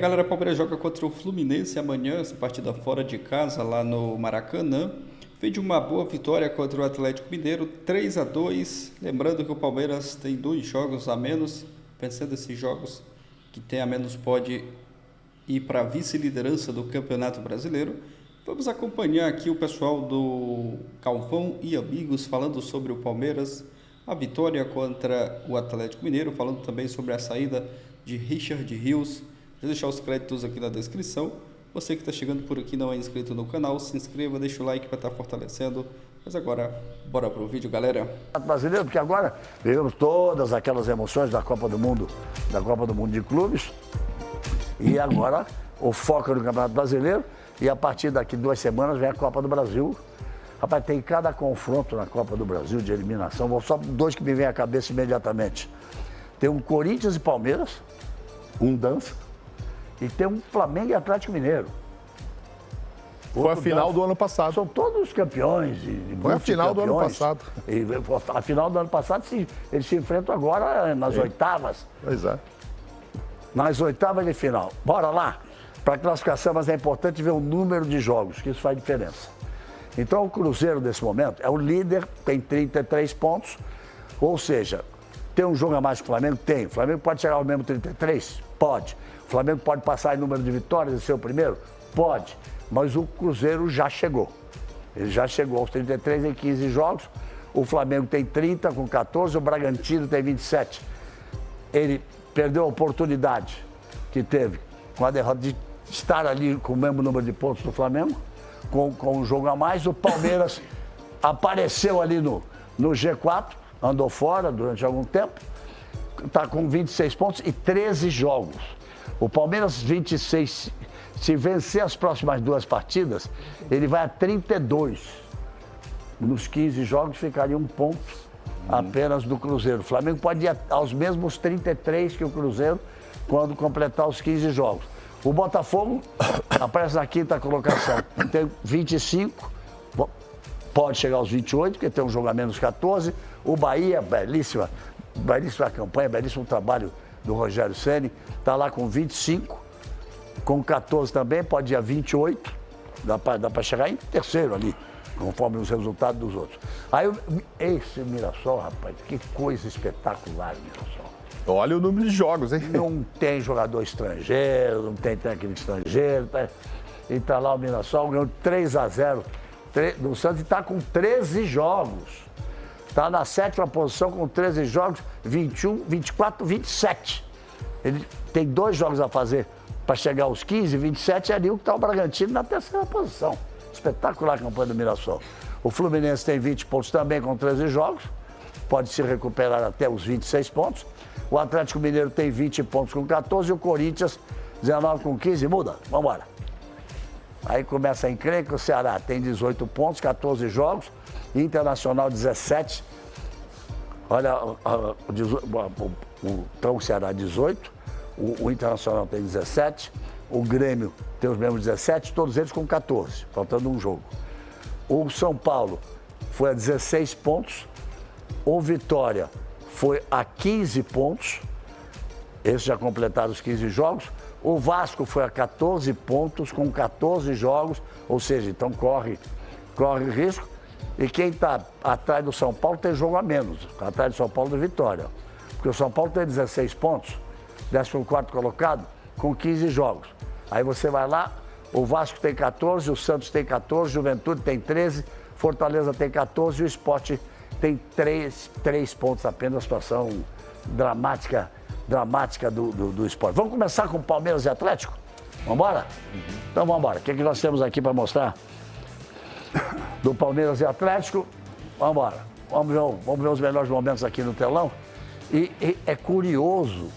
Galera, o Palmeiras joga contra o Fluminense amanhã, essa partida fora de casa, lá no Maracanã. Fez de uma boa vitória contra o Atlético Mineiro, 3-2. Lembrando que o Palmeiras tem 2 jogos a menos. Vencendo esses jogos que tem a menos, pode ir para a vice-liderança do Campeonato Brasileiro. Vamos acompanhar aqui o pessoal do Galvão e Amigos falando sobre o Palmeiras, a vitória contra o Atlético Mineiro, falando também sobre a saída de Richard Rios. Vou deixar os créditos aqui na descrição. Você que está chegando por aqui e não é inscrito no canal, se inscreva, deixa o like para estar fortalecendo. Mas agora, bora pro vídeo, galera. Brasileiro, porque agora vivemos todas aquelas emoções da Copa do Mundo de Clubes. E agora o foco é no Campeonato Brasileiro. E a partir daqui 2 semanas vem a Copa do Brasil. Rapaz, tem cada confronto na Copa do Brasil de eliminação. Vou só 2 que me vêm à cabeça imediatamente. Tem um Corinthians e Palmeiras, um dança. E tem um Flamengo e Atlético Mineiro. Foi a final do ano passado. São todos campeões. Foi a final do ano passado. E a final do ano passado, eles se enfrentam agora nas oitavas. Pois é. Nas oitavas de final. Bora lá. Para a classificação, mas é importante ver o número de jogos, que isso faz diferença. Então, o Cruzeiro, nesse momento, é o líder, tem 33 pontos. Ou seja, tem um jogo a mais que o Flamengo? Tem. O Flamengo pode chegar ao mesmo 33? Pode. O Flamengo pode passar em número de vitórias e ser o primeiro? Pode. Mas o Cruzeiro já chegou. Ele já chegou aos 33 em 15 jogos. O Flamengo tem 30 com 14, o Bragantino tem 27. Ele perdeu a oportunidade que teve com a derrota de estar ali com o mesmo número de pontos do Flamengo, com um jogo a mais. O Palmeiras apareceu ali no G4, andou fora durante algum tempo, está com 26 pontos e 13 jogos. O Palmeiras, 26, se vencer as próximas 2 partidas, ele vai a 32. Nos 15 jogos ficaria 1 ponto apenas do Cruzeiro. O Flamengo pode ir aos mesmos 33 que o Cruzeiro quando completar os 15 jogos. O Botafogo aparece na 5ª colocação, tem 25, pode chegar aos 28, porque tem um jogo a menos 14. O Bahia, belíssima campanha, belíssimo trabalho do Rogério Ceni, está lá com 25, com 14 também, pode ir a 28, dá para chegar em terceiro ali, conforme os resultados dos outros. Aí, esse Mirassol, rapaz, que coisa espetacular, Mirassol. Olha o número de jogos, hein? Não tem jogador estrangeiro, não tem técnico estrangeiro, e tá lá o Mirassol, ganhou 3-0 do Santos e está com 13 jogos. Está na 7ª posição com 13 jogos, 21, 24, 27. Ele tem 2 jogos a fazer para chegar aos 15, 27, é ali o que está o Bragantino na 3ª posição. Espetacular a campanha do Mirassol. O Fluminense tem 20 pontos também com 13 jogos, pode se recuperar até os 26 pontos. O Atlético Mineiro tem 20 pontos com 14 e o Corinthians 19 com 15. Muda, vamos embora. Aí começa a encrenca, o Ceará tem 18 pontos, 14 jogos. Internacional 17. Olha, então o Ceará 18, o Internacional tem 17, o Grêmio tem os mesmos 17, todos eles com 14, faltando um jogo. O São Paulo foi a 16 pontos, o Vitória foi a 15 pontos, esses já completaram os 15 jogos. O Vasco foi a 14 pontos com 14 jogos, ou seja, então corre risco. E quem está atrás do São Paulo tem jogo a menos, atrás do São Paulo do Vitória. Porque o São Paulo tem 16 pontos, 14º colocado, com 15 jogos. Aí você vai lá, o Vasco tem 14, o Santos tem 14, Juventude tem 13, Fortaleza tem 14 e o Sport tem 3 pontos apenas, situação dramática do Sport. Vamos começar com Palmeiras e Atlético? Vamos embora? Então vamos embora. O que nós temos aqui para mostrar? Do Palmeiras e Atlético, vamos embora. Vamos ver os melhores momentos aqui no telão. E é curioso,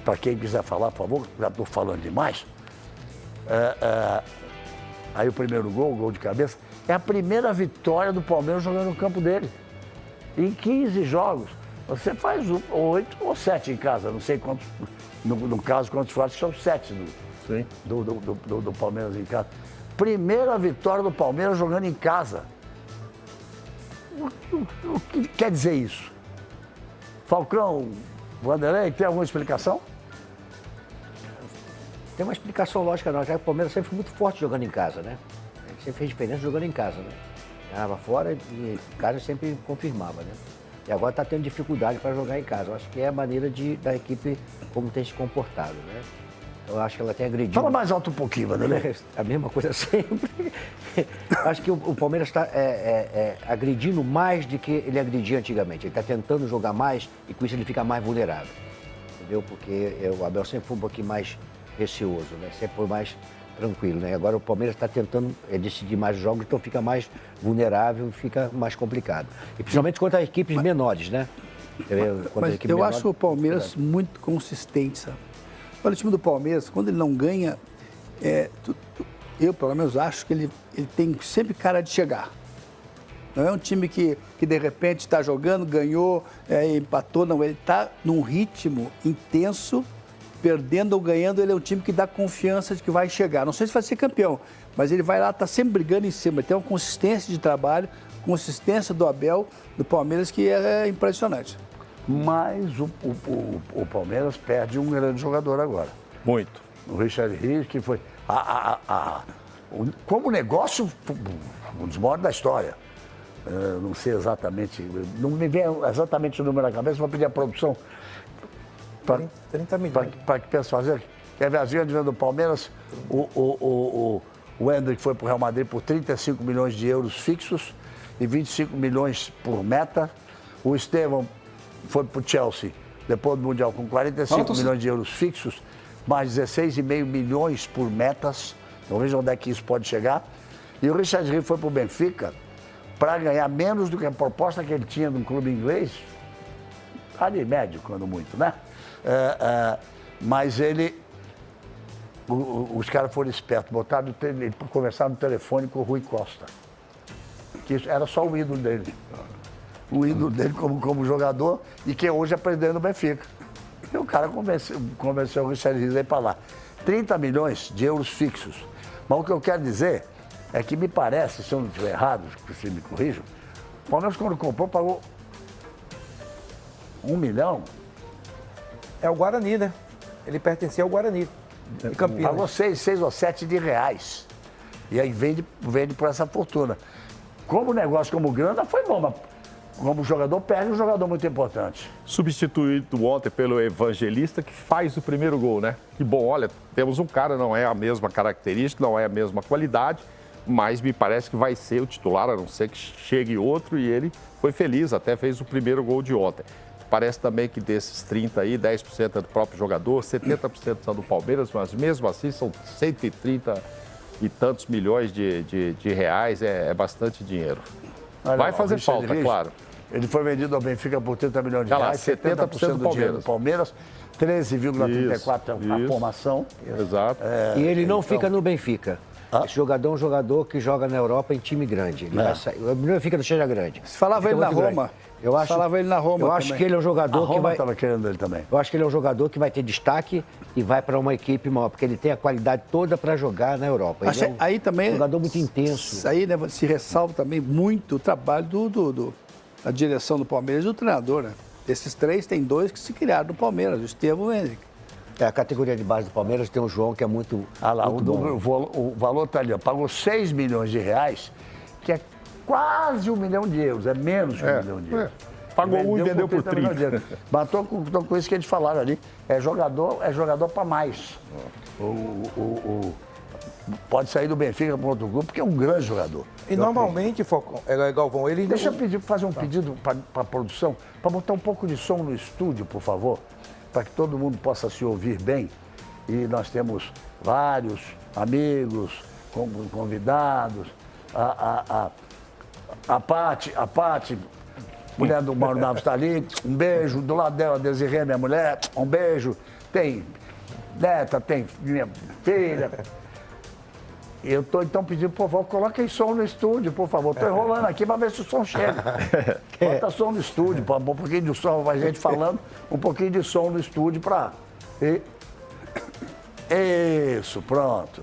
para quem quiser falar, por favor, já estou falando demais. Aí o primeiro gol, o gol de cabeça, é a primeira vitória do Palmeiras jogando no campo dele. Em 15 jogos, você faz 8 ou 7 em casa, não sei quantos, no caso, quantos fora, são 7 do Palmeiras em casa. Primeira vitória do Palmeiras jogando em casa. O que quer dizer isso? Falcão, Vanderlei, tem alguma explicação? tem uma explicação lógica não, já que o Palmeiras sempre foi muito forte jogando em casa, né? Ele sempre fez diferença jogando em casa, né? Ganhava fora e em casa sempre confirmava, né? E agora está tendo dificuldade para jogar em casa. Eu acho que é a maneira da equipe como tem se comportado, né? Eu acho que ela tem agredido... Fala mais alto um pouquinho, Vanderlei. A mesma coisa sempre. Acho que o Palmeiras está agredindo mais do que ele agredia antigamente. Ele está tentando jogar mais e com isso ele fica mais vulnerável. Entendeu? Porque o Abel sempre foi um pouquinho mais receoso, né? Sempre foi mais tranquilo, né? Agora o Palmeiras está tentando decidir mais jogos, então fica mais vulnerável, fica mais complicado. E principalmente contra equipes menores, né? Mas eu acho o Palmeiras muito consistente, sabe? Olha, o time do Palmeiras, quando ele não ganha, eu pelo menos acho que ele tem sempre cara de chegar. Não é um time que de repente está jogando, ganhou, empatou, não. Ele está num ritmo intenso, perdendo ou ganhando, ele é um time que dá confiança de que vai chegar. Não sei se vai ser campeão, mas ele vai lá, está sempre brigando em cima. Ele tem uma consistência de trabalho, consistência do Abel, do Palmeiras, que é impressionante. Mas o Palmeiras perde um grande jogador agora. Muito. O Richard Rios, que foi... como negócio, um dos maiores da história. Não sei exatamente... Não me vem exatamente o número na cabeça, vou pedir a produção... 30 milhões. Para que pensa fazer? Quer ver a venda do Palmeiras? O Endrick foi para o Real Madrid por 35 milhões de euros fixos e 25 milhões por meta. O Estevão foi para o Chelsea, depois do Mundial, com 45 milhões de euros fixos, mais 16,5 milhões por metas. Então veja onde é que isso pode chegar. E o Richard Rios foi para o Benfica para ganhar menos do que a proposta que ele tinha no clube inglês. Ali médio, quando muito, né? Mas os caras foram espertos, botaram ele para conversar no telefone com o Rui Costa. Que isso era só o ídolo dele. O ídolo dele como jogador e que hoje é presidente do Benfica. E o cara convenceu o Richard Rios a ir para lá. 30 milhões de euros fixos. Mas o que eu quero dizer é que me parece, se eu não estiver errado, que você me corrijam, o Palmeiras quando comprou pagou 1 milhão. É o Guarani, né? Ele pertencia ao Guarani, de Campinas. Pagou 6 ou 7 de reais. E aí vende por essa fortuna. Como negócio, como grana, foi bom, mas como jogador, perde um jogador muito importante. Substituído ontem pelo Evangelista, que faz o primeiro gol, né? Que bom, olha, temos um cara, não é a mesma característica, não é a mesma qualidade, mas me parece que vai ser o titular, a não ser que chegue outro, e ele foi feliz, até fez o primeiro gol de ontem. Parece também que desses 30 aí, 10% é do próprio jogador, 70% são do Palmeiras, mas mesmo assim são 130 e tantos milhões de reais, é bastante dinheiro. Vai fazer falta, claro. Ele foi vendido ao Benfica por 30 milhões de reais, 70% do dinheiro do Palmeiras, 13,34 a formação. Exato. E ele não fica no Benfica. Esse jogador é um jogador que joga na Europa em time grande. Ele vai sair. O Benfica não seja grande. Se falava ele na Roma. Falava ele na Roma. Eu acho que ele é um jogador que vai. Estava querendo ele também. Eu acho que ele é um jogador que vai ter destaque e vai para uma equipe maior, porque ele tem a qualidade toda para jogar na Europa. Ele é aí também um jogador muito intenso. Aí, né, se ressalva também muito o trabalho da direção do Palmeiras e do treinador, né? Esses três, tem dois que se criaram no Palmeiras, o Estevão e o Endrick. A categoria de base do Palmeiras tem o João, que é muito. O valor está ali, ó, pagou 6 milhões de reais, que é quase 1 milhão de euros, é menos que 1 milhão de euros. Pagou um e vendeu por 30. Mas tô com isso que eles falaram ali, é jogador para mais. Pode sair do Benfica para outro grupo, porque é um grande jogador. E normalmente, Galvão, ele... Deixa eu fazer um pedido para a produção, para botar um pouco de som no estúdio, por favor, para que todo mundo possa se ouvir bem. E nós temos vários amigos, convidados, a Paty, mulher do Mauro Naves está ali, um beijo, do lado dela, a Desirê, minha mulher, um beijo, tem neta, tem minha filha. Eu estou então pedindo, por favor, coloquem som no estúdio, por favor. Estou enrolando aqui para ver se o som chega. Bota som no estúdio, um pouquinho de som, a gente falando, um pouquinho de som no estúdio para... Isso, pronto.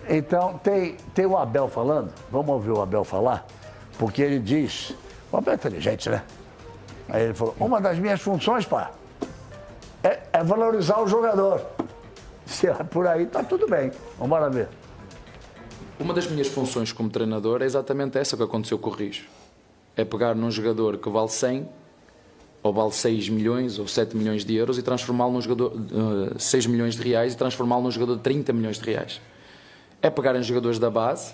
Então, tem o Abel falando, vamos ouvir o Abel falar, porque ele diz, o Abel é inteligente, né? Aí ele falou, uma das minhas funções, pá, é valorizar o jogador. Se é por aí, tá tudo bem. Vamos lá ver. Uma das minhas funções como treinador é exatamente essa que aconteceu com o Rijo. É pegar num jogador que vale 100, ou vale 6 milhões ou 7 milhões de euros e transformá-lo num jogador 6 milhões de reais e transformá-lo num jogador de 30 milhões de reais. É pegar em jogadores da base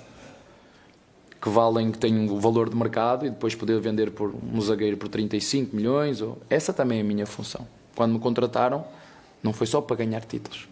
que têm o valor de mercado e depois poder vender por um zagueiro por 35 milhões. Essa também é a minha função. Quando me contrataram, não foi só para ganhar títulos.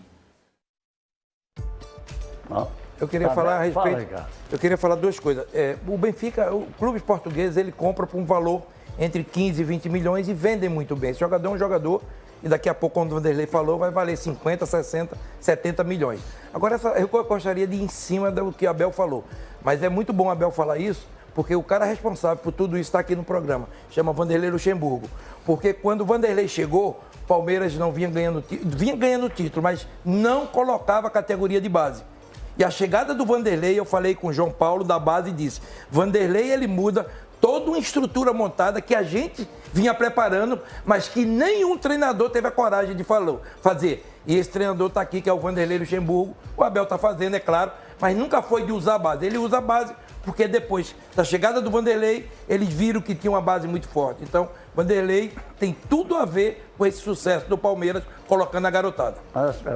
Eu queria falar a respeito. Eu queria falar duas coisas. O Benfica, o clube português, ele compra por um valor entre 15 e 20 milhões e vendem muito bem. Esse jogador é um jogador e daqui a pouco, quando o Vanderlei falou, vai valer 50, 60, 70 milhões. Agora, eu gostaria de ir em cima do que o Abel falou. Mas é muito bom o Abel falar isso, porque o cara responsável por tudo isso está aqui no programa. Chama Vanderlei Luxemburgo. Porque quando o Vanderlei chegou, o Palmeiras não vinha ganhando título, mas não colocava a categoria de base. E a chegada do Vanderlei, eu falei com o João Paulo da base e disse, Vanderlei, ele muda toda uma estrutura montada que a gente vinha preparando, mas que nenhum treinador teve a coragem de fazer. E esse treinador está aqui, que é o Vanderlei Luxemburgo. O Abel está fazendo, é claro, mas nunca foi de usar a base. Ele usa a base porque depois da chegada do Vanderlei, eles viram que tinha uma base muito forte. Então, Vanderlei tem tudo a ver com esse sucesso do Palmeiras, colocando a garotada.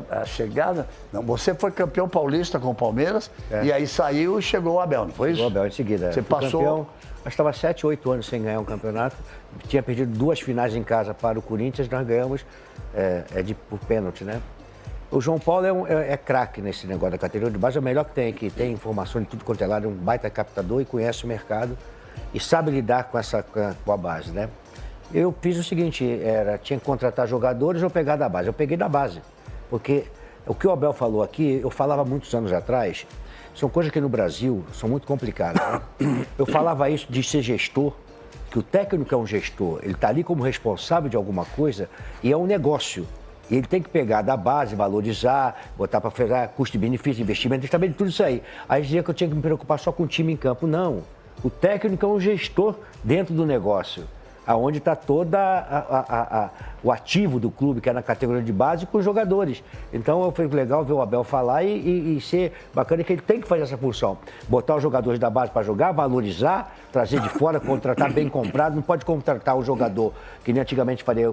A chegada... Não, você foi campeão paulista com o Palmeiras, e aí saiu e chegou o Abel, não foi isso? O Abel em seguida. Você passou... Campeão, acho que estava 7, 8 anos sem ganhar um campeonato. Tinha perdido 2 finais em casa para o Corinthians, nós ganhamos por pênalti, né? O João Paulo é craque nesse negócio da categoria de base, é o melhor que tem aqui. Tem informação de tudo quanto é lado, é um baita captador e conhece o mercado e sabe lidar com a base, né? Eu fiz o seguinte, tinha que contratar jogadores ou pegar da base. Eu peguei da base, porque o que o Abel falou aqui, eu falava muitos anos atrás, são coisas que no Brasil são muito complicadas. Né? Eu falava isso de ser gestor, que o técnico é um gestor, ele está ali como responsável de alguma coisa e é um negócio. E ele tem que pegar da base, valorizar, botar para fazer custo e benefício, investimento, também tudo isso aí. Aí dizia que eu tinha que me preocupar só com o time em campo. Não, o técnico é um gestor dentro do negócio, aonde está todo o ativo do clube, que é na categoria de base, com os jogadores. Então, foi legal ver o Abel falar e ser bacana que ele tem que fazer essa função. Botar os jogadores da base para jogar, valorizar, trazer de fora, contratar bem comprado. Não pode contratar o jogador, que nem antigamente faria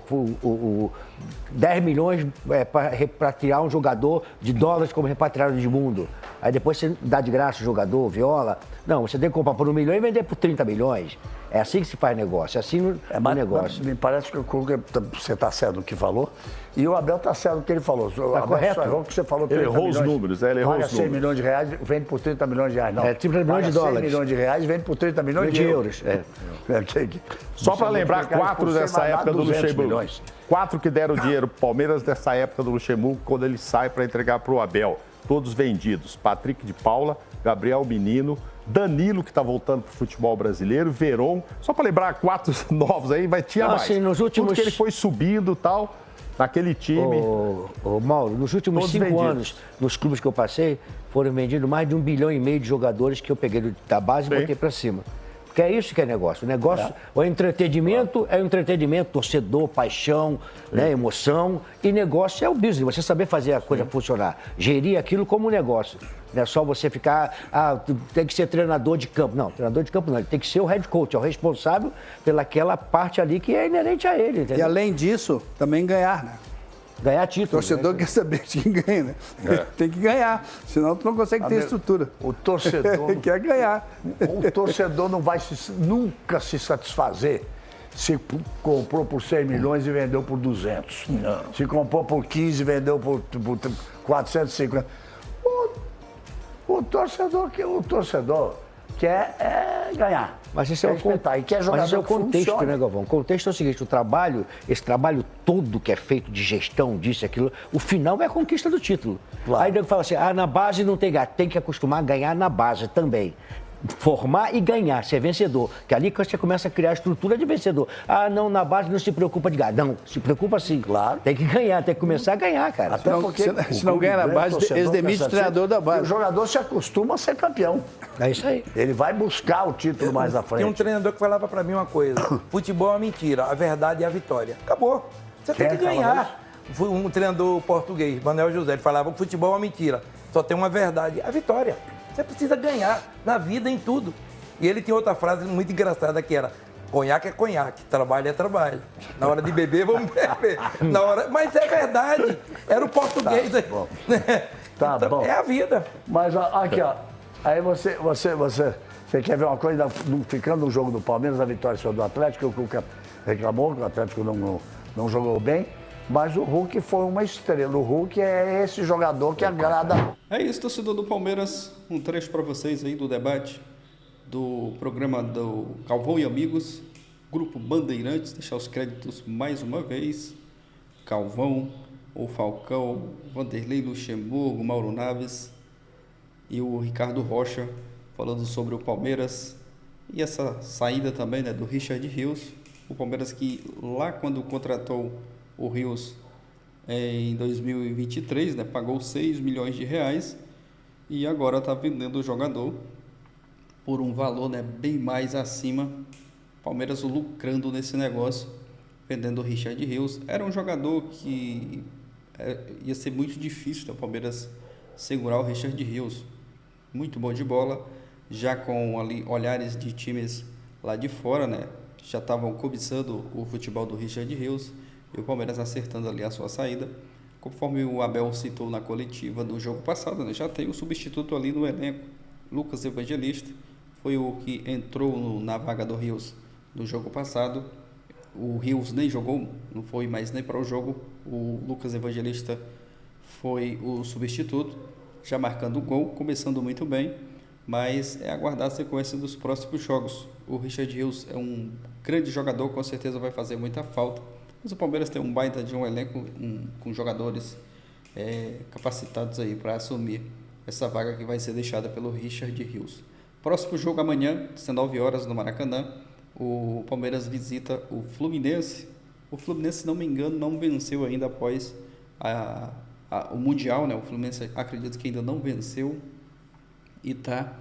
10 milhões para repatriar um jogador de dólares como repatriaram de mundo. Aí depois você dá de graça o jogador, viola. Não, você tem que comprar por 1 milhão e vender por 30 milhões. É assim que se faz negócio, é assim no negócio. Me parece que você está certo no que falou e o Abel está certo no que ele falou. Está correto. O que você falou, ele errou os números, ele errou os números. 100 milhões de reais, vende por 30 milhões de reais. Não, 30 milhões de dólares. 100 milhões de reais, vende por 30 milhões de euros. Só para lembrar, 4 dessa época do Luxemburgo. 4 que deram dinheiro pro Palmeiras dessa época do Luxemburgo, quando ele sai para entregar para o Abel. Todos vendidos. Patrick de Paula, Gabriel Menino, Danilo, que está voltando para o futebol brasileiro, Veron. Só para lembrar, 4 novos aí, tinha mais. Assim, nos últimos... Tudo que ele foi subindo e tal, naquele time. Mauro, nos últimos 5 anos, nos clubes que eu passei, foram vendidos mais de 1,5 bilhão de jogadores que eu peguei da base e botei para cima. Porque é isso que é negócio. O negócio, o entretenimento é o entretenimento, torcedor, paixão, né, emoção. E negócio é o business, você saber fazer a coisa funcionar. Gerir aquilo como um negócio. Não é só você ficar, tem que ser treinador de campo. Não, treinador de campo não, ele tem que ser o head coach, é o responsável pelaquela parte ali que é inerente a ele. Entendeu? E além disso, também ganhar, né? Ganhar título. O torcedor quer saber de quem ganha, né? Tem que ganhar, senão tu não consegue ter estrutura. O torcedor quer ganhar. O torcedor não vai nunca se satisfazer se comprou por 100 milhões e vendeu por 200. Não. Se comprou por 15 e vendeu por 450. O torcedor quer ganhar. Mas esse é o contexto, né, Galvão? O contexto é o seguinte, esse trabalho todo que é feito de gestão, disso e aquilo, o final é a conquista do título. Claro. Aí o nego fala assim, na base não tem gato, tem que acostumar a ganhar na base também. Formar e ganhar, ser vencedor. Que ali que você começa a criar a estrutura de vencedor. Não, na base não se preocupa de ganhar. Não, se preocupa sim. Claro. Tem que ganhar, tem que começar a ganhar, cara. Até porque se não ganha na base, eles demitem o treinador da base. O jogador se acostuma a ser campeão. É isso aí. Ele vai buscar o título mais à frente. Tem um treinador que falava pra mim uma coisa. Futebol é mentira, a verdade é a vitória. Acabou. Você tem que ganhar. um treinador português, Manuel José, ele falava que o futebol é uma mentira, só tem uma verdade, a vitória. Você precisa ganhar na vida, em tudo. E ele tinha outra frase muito engraçada que era: conhaque é conhaque, trabalho é trabalho. Na hora de beber, vamos beber. Mas é verdade, era o português. Tá bom. Tá então, bom. É a vida. Mas aqui, ó, aí você quer ver uma coisa, ficando no jogo do Palmeiras, a vitória do Atlético, o Cuca reclamou que o Atlético não jogou bem, mas o Hulk foi uma estrela. O Hulk é esse jogador que agrada. É isso, torcedor do Palmeiras. Um trecho para vocês aí do debate do programa do Calvão e Amigos, Grupo Bandeirantes. Deixar os créditos mais uma vez. Calvão, o Falcão, Vanderlei Luxemburgo, Mauro Naves e o Ricardo Rocha falando sobre o Palmeiras e essa saída também, né, do Richard Rios. O Palmeiras que lá quando contratou o Rios em 2023, né, pagou 6 milhões de reais e agora está vendendo o jogador por um valor, né, bem mais acima. Palmeiras lucrando nesse negócio, vendendo o Richard Rios. Era um jogador que ia ser muito difícil, né, o Palmeiras segurar o Richard Rios. Muito bom de bola, já com ali olhares de times lá de fora, né? Já estavam cobiçando o futebol do Richard Rios e o Palmeiras acertando ali a sua saída. Conforme o Abel citou na coletiva do jogo passado, né? Já tem o substituto ali no elenco, Lucas Evangelista, foi o que entrou na vaga do Rios no jogo passado. O Rios nem jogou, não foi mais nem para o jogo. O Lucas Evangelista foi o substituto, já marcando o gol, começando muito bem, mas é aguardar a sequência dos próximos jogos. O Richard Rios é um grande jogador, com certeza vai fazer muita falta, mas o Palmeiras tem um baita de um elenco com jogadores capacitados aí para assumir essa vaga que vai ser deixada pelo Richard Rios. Próximo jogo amanhã, 19 horas no Maracanã, o Palmeiras visita o Fluminense. O Fluminense, se não me engano, não venceu ainda após o Mundial, né? O Fluminense, acredito que ainda não venceu e está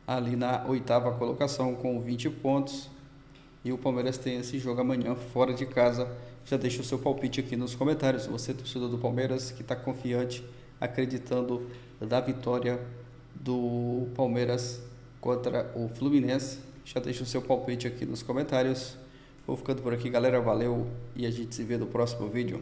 ali na 8ª colocação com 20 pontos. E o Palmeiras tem esse jogo amanhã fora de casa. Já deixa o seu palpite aqui nos comentários. Você, torcedor do Palmeiras, que está confiante, acreditando da vitória do Palmeiras contra o Fluminense, já deixa o seu palpite aqui nos comentários. Vou ficando por aqui, galera. Valeu e a gente se vê no próximo vídeo.